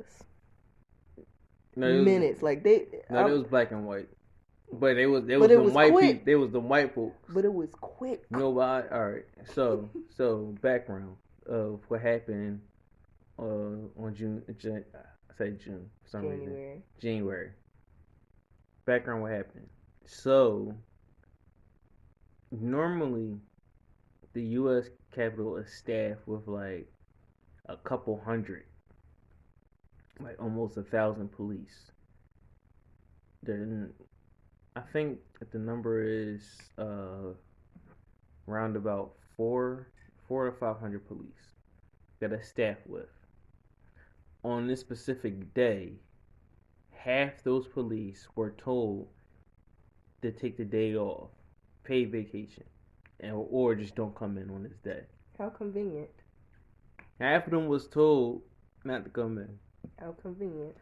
was. No, it was, Minutes. Like they. no, it was black and white. But it was But it them was white quick. people. It was the white folks. But it was quick. You know why? All right. So background of what happened on June. I say June for some reason. January. Background what happened. So normally the U.S. Capitol is staffed with like a couple hundred, like almost 1,000 police. Then I think the number is around about four to 500 police that are staffed with. On this specific day, half those police were told to take the day off, paid vacation, or just don't come in on this day. How convenient. Half of them was told not to come in. How convenient.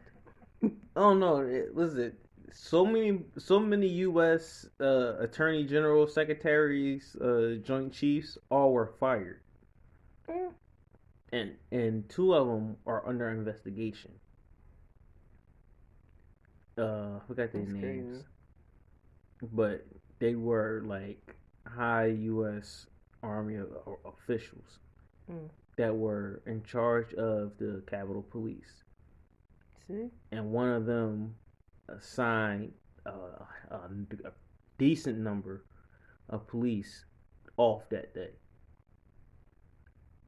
Oh no! Listen, so many U.S. Attorney General, secretaries, Joint Chiefs, all were fired, and two of them are under investigation. I forgot their names, crazy. But they were like high U.S. Army officials that were in charge of the Capitol Police. See? And one of them assigned a decent number of police off that day.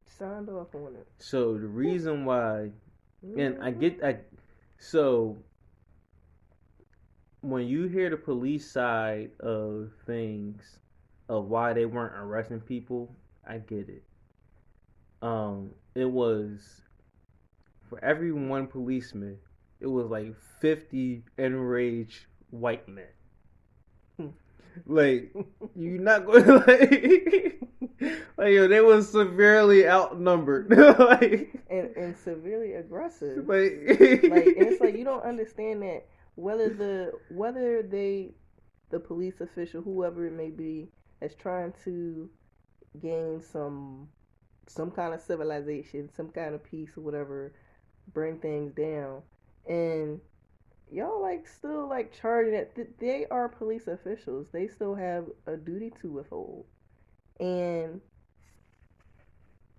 Signed off on it. So the reason why, and so when you hear the police side of things, of why they weren't arresting people, I get it. It was for every one policeman, it was like 50 enraged white men. Like, you're not going to, like, yo, they was severely outnumbered. and severely aggressive. Like, and it's like, you don't understand that whether the police official, whoever it may be, is trying to gain some kind of civilization, some kind of peace or whatever, bring things down, and y'all like still like charging it. They are police officials. They still have a duty to withhold, and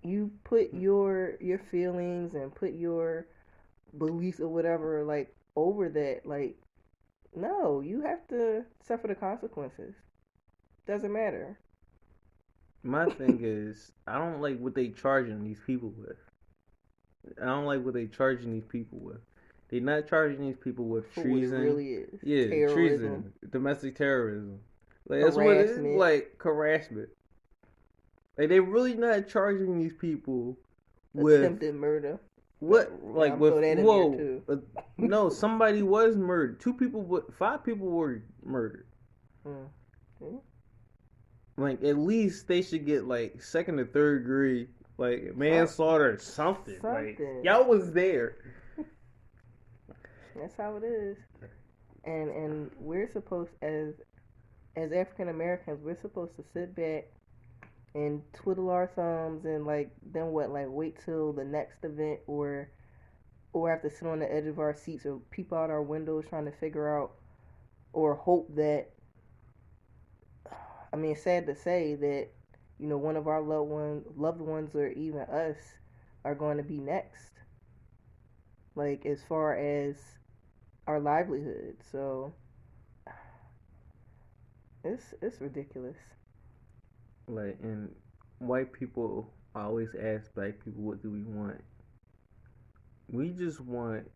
you put your feelings and put your beliefs or whatever like over that. Like, no, you have to suffer the consequences. Doesn't matter. My thing is, I don't like what they charging these people with. I don't like what they charging these people with. They're not charging these people with treason. What it really is. Yeah, terrorism. Treason, domestic terrorism. Like, that's what it is. Like harassment. Like, they really not charging these people with attempted murder. What? Like with no, somebody was murdered. 5 people were murdered. Mm-hmm. Like, at least they should get like 2nd or 3rd degree, like manslaughter or something. Like, y'all was there. That's how it is. And we're supposed, as African Americans, we're supposed to sit back and twiddle our thumbs and like then what? Like wait till the next event, or have to sit on the edge of our seats or peep out our windows trying to figure out or hope that. I mean, it's sad to say that, you know, one of our loved ones, or even us, are going to be next. Like, as far as our livelihood. So, it's ridiculous. Like, and white people always ask black people, what do we want? We just want,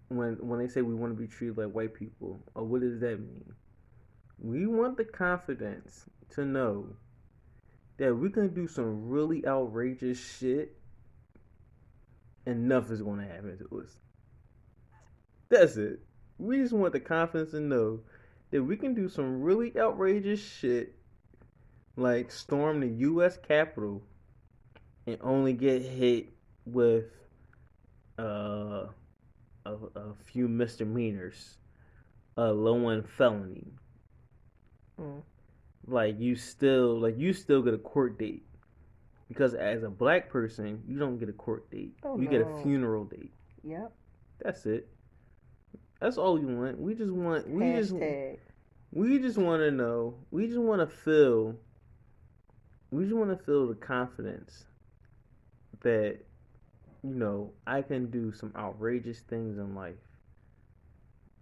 when they say we want to be treated like white people, what does that mean? We want the confidence to know that we can do some really outrageous shit and nothing's going to happen to us. That's it. We just want the confidence to know that we can do some really outrageous shit, like storm the U.S. Capitol, and only get hit with a few misdemeanors, a low-end felony. Like, you still get a court date, because as a black person, you don't get a court date. You get a funeral date. Yep. That's it. That's all we want. Hashtag. We just want to know. We just want to feel. We just want to feel the confidence that I can do some outrageous things in life,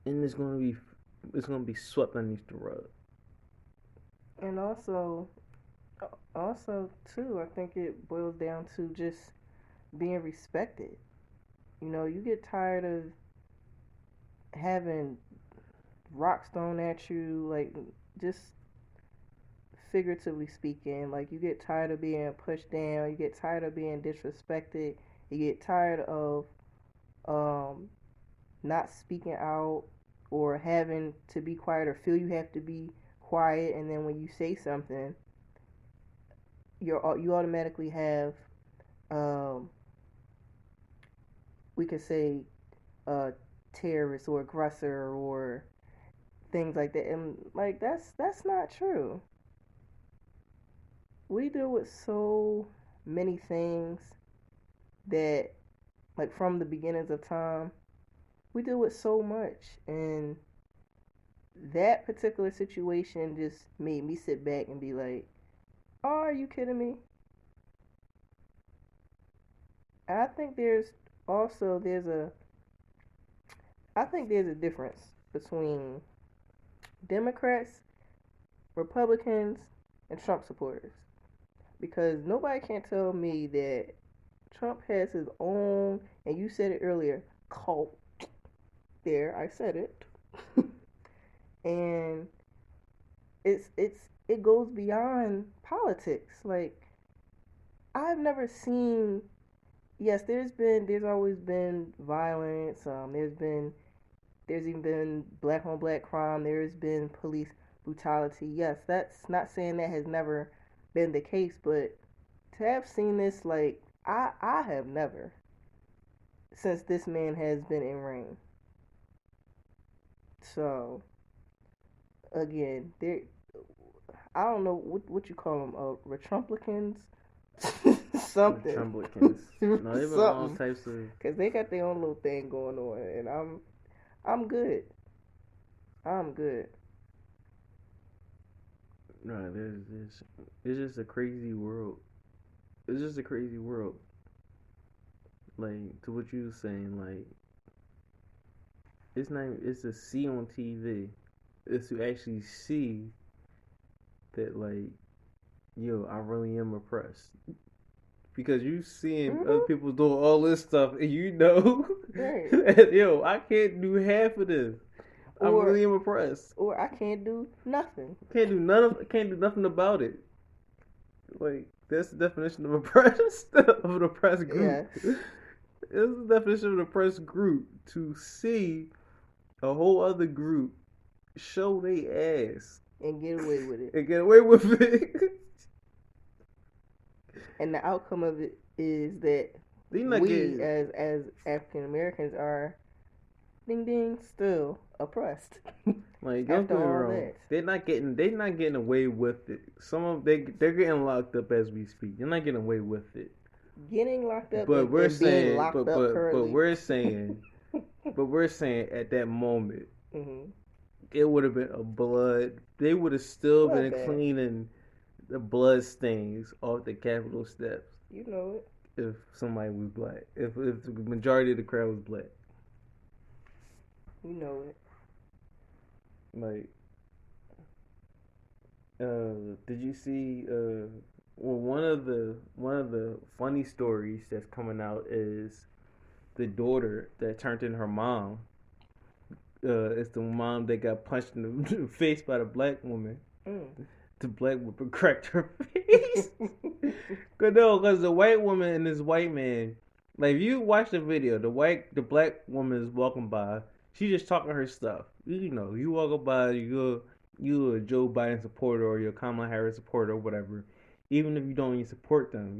and it's gonna be swept underneath the rug. And also too, I think it boils down to just being respected. You get tired of having rocks thrown at you, like, just figuratively speaking. Like, you get tired of being pushed down, you get tired of being disrespected, you get tired of um, not speaking out or having to be quiet or feel you have to be quiet. And then when you say something, you automatically have, um, we could say, terrorist or aggressor or things like that. And like, that's not true. We deal with so many things that, like, from the beginnings of time, we deal with so much. And that particular situation just made me sit back and be like, oh, are you kidding me? I think also there's a I think there's a difference between Democrats, Republicans, and Trump supporters, because nobody can tell me that Trump has his own, and you said it earlier, cult. There, I said it. And it goes beyond politics. Like, I've never seen. Yes, there's always been violence. There's even been black on black crime. There's been police brutality. Yes, that's not saying that has never been the case, but to have seen this, like, I have never, since this man has been in reign. So again, there, I don't know what you call them, Retrumplicans, something, Republicans. No, they've been all something, types of. because they got their own little thing going on, and I'm good. I'm good. No, there's this. It's just a crazy world. It's just a crazy world. Like, to what you were saying, like, it's not. It's to see on TV. It's to actually see that, like, yo, I really am oppressed. Because you seeing other Mhm. people doing all this stuff, and Right. that, yo, I can't do half of this. I Or really am oppressed. I can't do nothing. Can't do nothing about it. Like, that's the definition of oppressed of an oppressed group. Yes. It's the definition of an oppressed group to see a whole other group show they ass And get away with it. and get away with it. And the outcome of it is that They not we, getting as African Americans, are ding ding still oppressed. like, don't After get me all wrong. that. They're not getting away with it. Some of they're getting locked up as we speak. They're not getting away with it. Getting locked up, But we're and being saying, locked up but currently. we're saying at that moment, Mm-hmm. it would have been a blood. They would have still been Bloodbath. cleaning the blood stains off the Capitol steps You know it. if somebody was black. If the majority of the crowd was black. You know it. Like, did you see? Well, one of the funny stories that's coming out is the daughter that turned in her mom. It's the mom that got punched in the face by the black woman. Mm. The black woman cracked her face. Cause no, cause the white woman and this white man, like, if you watch the video, the black woman is walking by. She just talking her stuff. You walk by, you a Joe Biden supporter or you're a Kamala Harris supporter or whatever. Even if you don't even support them,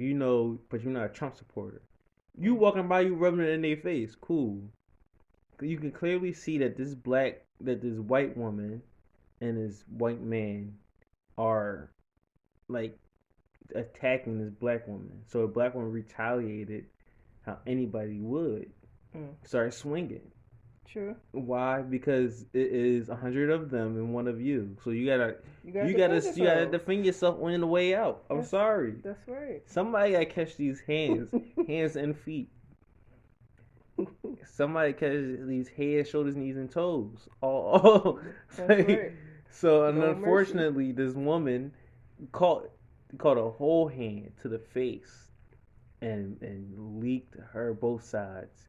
but you're not a Trump supporter. You walking by, you rubbing it in their face, cool. You can clearly see that this white woman and this white man are, like, attacking this black woman. So the black woman retaliated how anybody would. start swinging. True. Why? Because it is 100 of them and one of you. So you gotta You gotta defend you gotta yourself. defend yourself on the way out. I'm sorry. That's right. Somebody gotta catch these hands and feet. Somebody catch these head, shoulders, knees, and toes. All That's right. So and No unfortunately, this woman caught a whole hand to the face and leaked her both sides.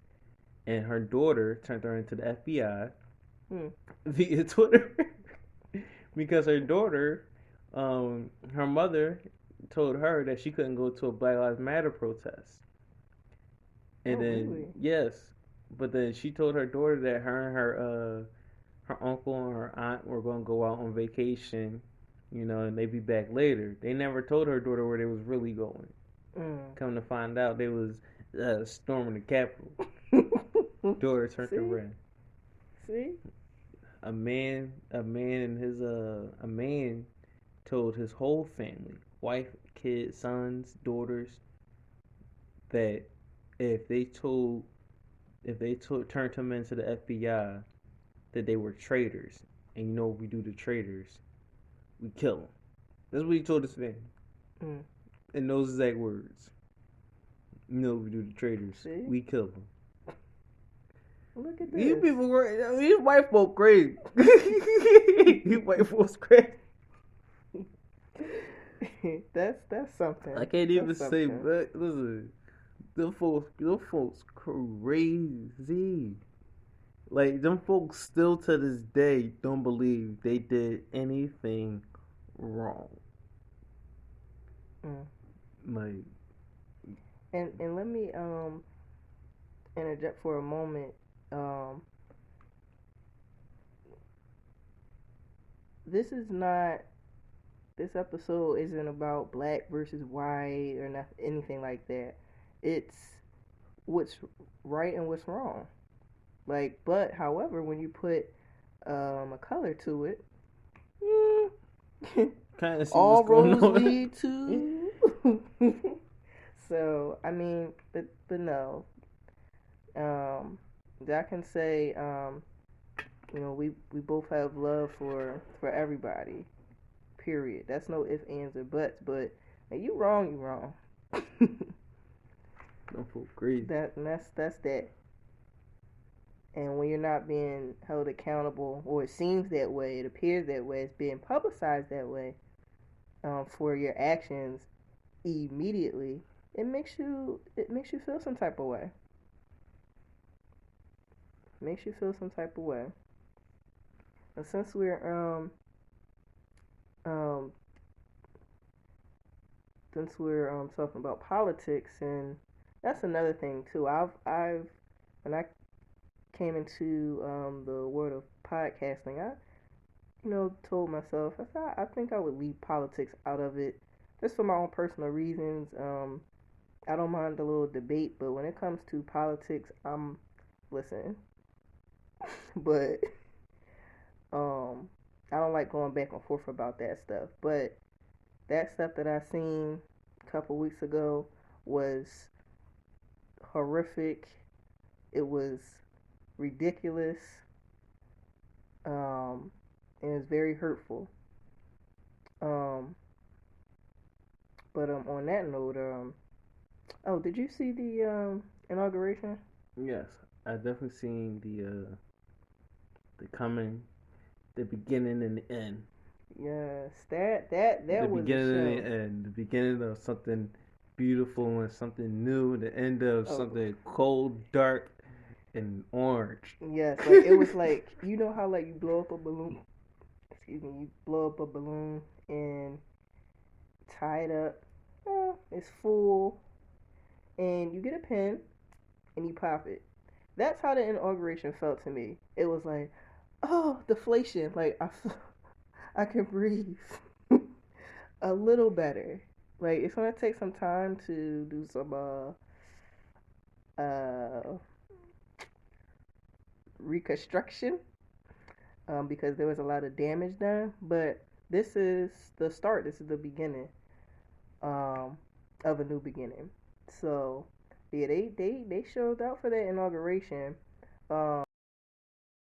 And her daughter turned her into the FBI via Twitter because her daughter, her mother told her that she couldn't go to a Black Lives Matter protest. And then really? yes, but then she told her daughter that her and her uncle and her aunt were going to go out on vacation, and they'd be back later. They never told her daughter where they was really going. Come to find out, they was storming the Capitol. Daughter turned around. See? A man told his whole family, wife, kids, sons, daughters, that if they turned him into the FBI, that they were traitors. And you know what we do to traitors? We kill them. That's what he told his family. In those exact words. You know what we do to traitors? See? We kill them. Look at this. These people were, these white folk crazy. These white folks crazy. That's something. I can't even say, but listen, them folks crazy. Like, them folks still to this day don't believe they did anything wrong. Like, and let me interject for a moment. This episode isn't about black versus white or not, anything like that. It's what's right and what's wrong. Like, but however, when you put a color to it, kind of all roads lead to. So I mean, but no. I can say, we both have love for everybody. Period. That's no ifs, ands, or buts. But you wrong, you wrong. Don't feel crazy. That's that. And when you're not being held accountable, or it seems that way, it appears that way, it's being publicized that way, for your actions immediately, it makes you feel some type of way. Makes you feel some type of way. And since we're talking about politics, and that's another thing too. I've when I came into the world of podcasting, I told myself, I think I would leave politics out of it, just for my own personal reasons. I don't mind a little debate, but when it comes to politics, I'm listening. But I don't like going back and forth about that stuff. But that stuff that I seen a couple weeks ago was horrific. It was ridiculous. And it's very hurtful. But on that note, oh, did you see the inauguration? Yes, I definitely seen the beginning and the end. Yes, that the was beginning and the end. The beginning of something beautiful and something new. The end of something cold, dark, and orange. Yes, like it was like, you know how like you blow up a balloon. Excuse me, you blow up a balloon and tie it up. It's full, and you get a pen and you pop it. That's how the inauguration felt to me. It was like, oh, deflation. Like I can breathe a little better. Like, it's gonna take some time to do some reconstruction, because there was a lot of damage done. But this is the start. This is the beginning of a new beginning. So Yeah, they showed out for that inauguration.